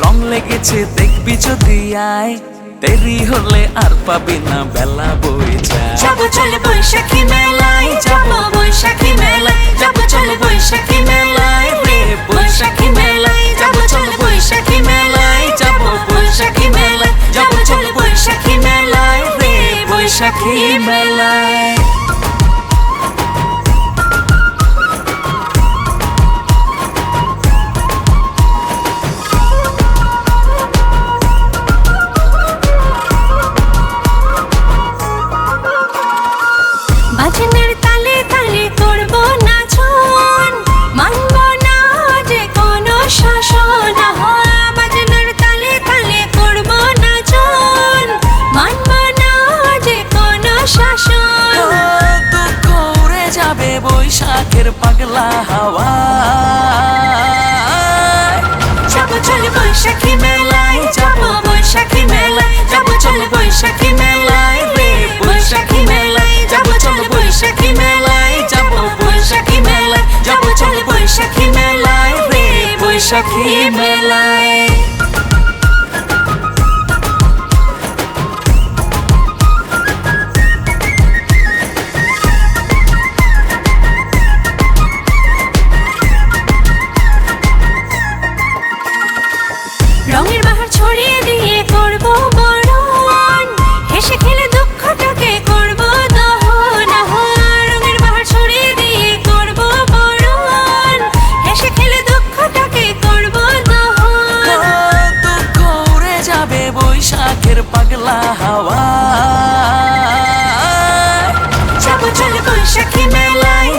রং লেগেছে দেখবি যদি আয়, দেরি হলে আর পাবি না বেলা বয়ে যায়। যাবো চলে বৈশাখী মেলায়, যাবো বৈশাখী মেলায়, যাবো চলে বৈশাখী মেলায় রে বৈশাখী মেলায়, যাবো চলে বৈশাখী মেলায়, যাবো বৈশাখী মেলায়, যাবো চলে বৈশাখী মেলায় রে বৈশাখী মেলায়। বাজনার তালে তালে করবো নাচন, মানবো না যে কোনো শাসন। বাজনার তালে তালে করবো নাচন, মানবো না যে কোনো শাসন। দুঃখ উড়ে যাবে বৈশাখের পাগলা হাওয়া। যাবো চলে বৈশাখী মেলায়, যাবো বৈশাখী মেলায়, যাবো চলে বৈশাখী মেলায় রে বৈশাখী মেলায়, যাবো চলে বৈশাখী মেলায়, যাবো বৈশাখী মেলায়, যাবো চলে বৈশাখী মেলায় রে বৈশাখী মেলায়। রঙের বাহার ছড়িয়ে দিয়ে করবো বরণ, হেসে খেলে দুঃখটাকে করবো দহন। রঙের বাহার ছড়িয়ে দিয়ে করবো বরণ, হেসে খেলে দুঃখটাকে করবো দহন। দুঃখ উড়ে যাবে বৈশাখের পাগলা হাওয়া। যাবো চলে বৈশাখী মেলায়।